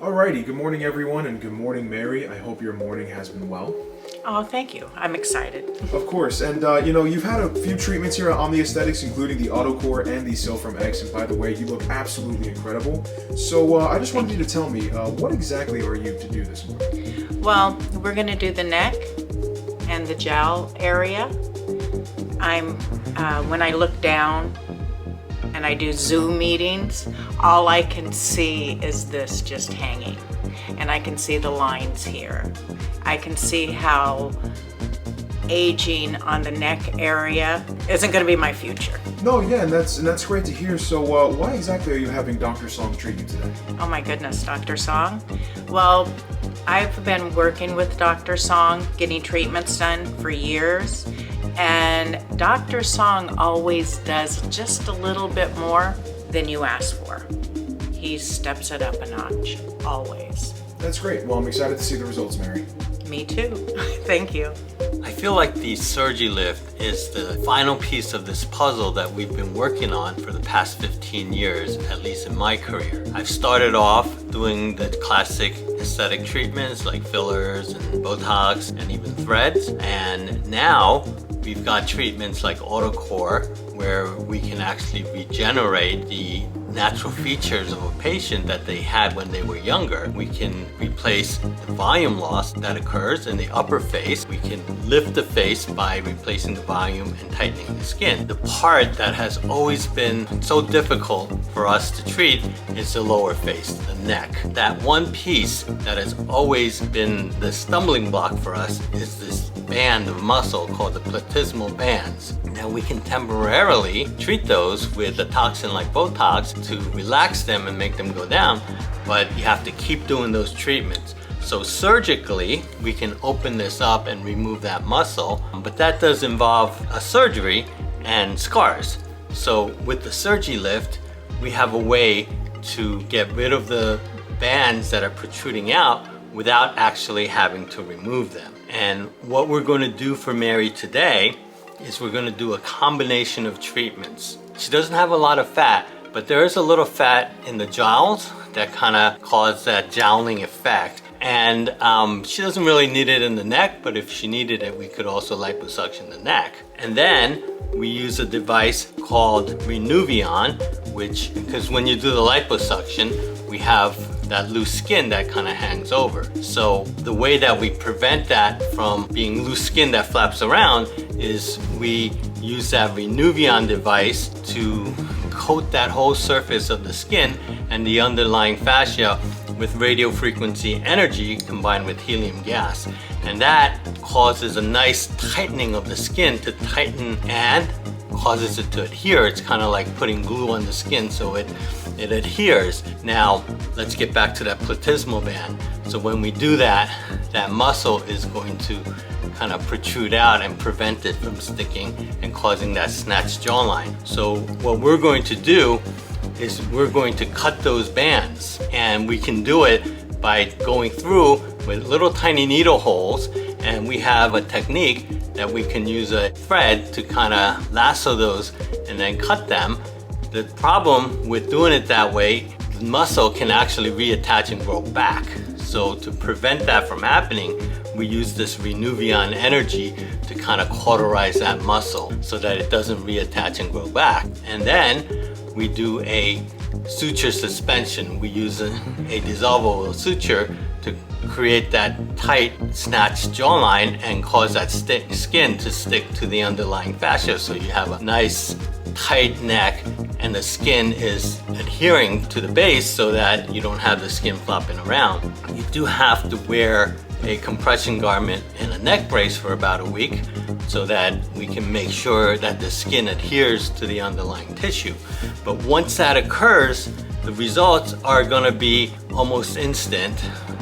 Alrighty, good morning everyone, and good morning Mary. I hope your morning has been well. Oh, thank you. I'm excited. Of course, and you've had a few treatments here on the Aesthetics, including the autocorre and the Seal from X, and by the way, you look absolutely incredible. So I just wanted you to tell me, what exactly are you to do this morning? Well, we're going to do the neck and the jowl area. When I look down and I do Zoom meetings, all I can see is this just hanging. And I can see the lines here. I can see how aging on the neck area isn't going to be my future. No, yeah, and that's great to hear. So why exactly are you having Dr. Song treat you today? Oh my goodness, Dr. Song. Well, I've been working with Dr. Song, getting treatments done for years. And Dr. Song always does just a little bit more than you ask for. He steps it up a notch, always. That's great. Well, I'm excited to see the results, Mary. Me too. Thank you. I feel like the SurgyLift is the final piece of this puzzle that we've been working on for the past 15 years, at least in my career. I've started off doing the classic aesthetic treatments like fillers and Botox and even threads, and now we've got treatments like autocorre where we can actually regenerate the natural features of a patient that they had when they were younger. We can replace the volume loss that occurs in the upper face. We can lift the face by replacing the volume and tightening the skin. The part that has always been so difficult for us to treat is the lower face, the neck. That one piece that has always been the stumbling block for us is this band of muscle called the platismal bands. Now we can temporarily treat those with a toxin like Botox to relax them and make them go down, but you have to keep doing those treatments. So surgically, we can open this up and remove that muscle, but that does involve a surgery and scars. So with the SurgyLift, we have a way to get rid of the bands that are protruding out without actually having to remove them. And what we're going to do for Mary today is we're going to do a combination of treatments. She doesn't have a lot of fat, but there is a little fat in the jowls that kind of cause that jowling effect. And she doesn't really need it in the neck, but if she needed it, we could also liposuction the neck. And then we use a device called Renuvion, because when you do the liposuction, we have that loose skin that kind of hangs over. So the way that we prevent that from being loose skin that flaps around is we use that Renuvion device to coat that whole surface of the skin and the underlying fascia with radio frequency energy combined with helium gas. And that causes a nice tightening of the skin to tighten and causes it to adhere. It's kind of like putting glue on the skin so it adheres. Now, let's get back to that platismal band. So when we do that, that muscle is going to kind of protrude out and prevent it from sticking and causing that snatched jawline. So what we're going to do is we're going to cut those bands, and we can do it by going through with little tiny needle holes, and we have a technique that we can use a thread to kind of lasso those and then cut them. The problem with doing it that way, the muscle can actually reattach and grow back. So to prevent that from happening, we use this Renuvion energy to kind of cauterize that muscle so that it doesn't reattach and grow back. And then we do a suture suspension. We use a dissolvable suture to create that tight, snatched jawline and cause that skin to stick to the underlying fascia, so you have a nice tight neck and the skin is adhering to the base so that you don't have the skin flopping around. You do have to wear a compression garment and a neck brace for about a week so that we can make sure that the skin adheres to the underlying tissue. But once that occurs, the results are going to be almost instant.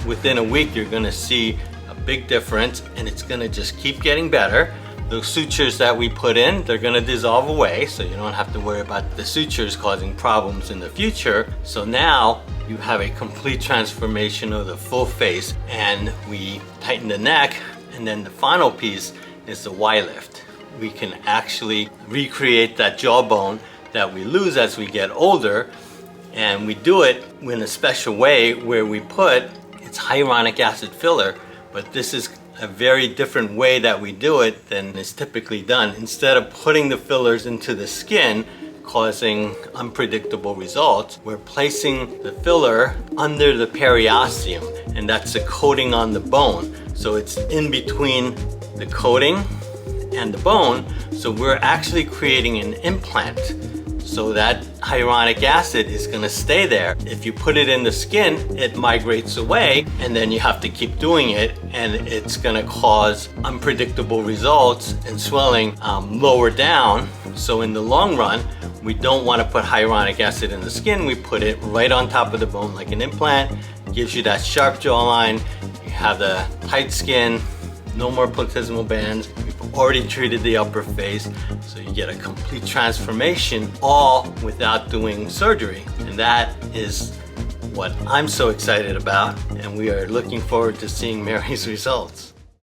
Within a week, you're going to see a big difference, and it's going to just keep getting better. Those sutures that we put in, they're going to dissolve away, so you don't have to worry about the sutures causing problems in the future. So now you have a complete transformation of the full face, and we tighten the neck, and then the final piece is the Y-lift. We can actually recreate that jawbone that we lose as we get older And we do it in a special way where we put, it's hyaluronic acid filler, but this is a very different way that we do it than is typically done. Instead of putting the fillers into the skin, causing unpredictable results, we're placing the filler under the periosteum, and that's a coating on the bone. So it's in between the coating and the bone, so we're actually creating an implant. So that hyaluronic acid is going to stay there. If you put it in the skin, it migrates away, and then you have to keep doing it, and it's going to cause unpredictable results and swelling lower down. So in the long run, we don't want to put hyaluronic acid in the skin. We put it right on top of the bone like an implant. It gives you that sharp jawline. You have the tight skin, no more platismal bands. We've already treated the upper face, so you get a complete transformation, all without doing surgery. And that is what I'm so excited about, and we are looking forward to seeing Mary's results.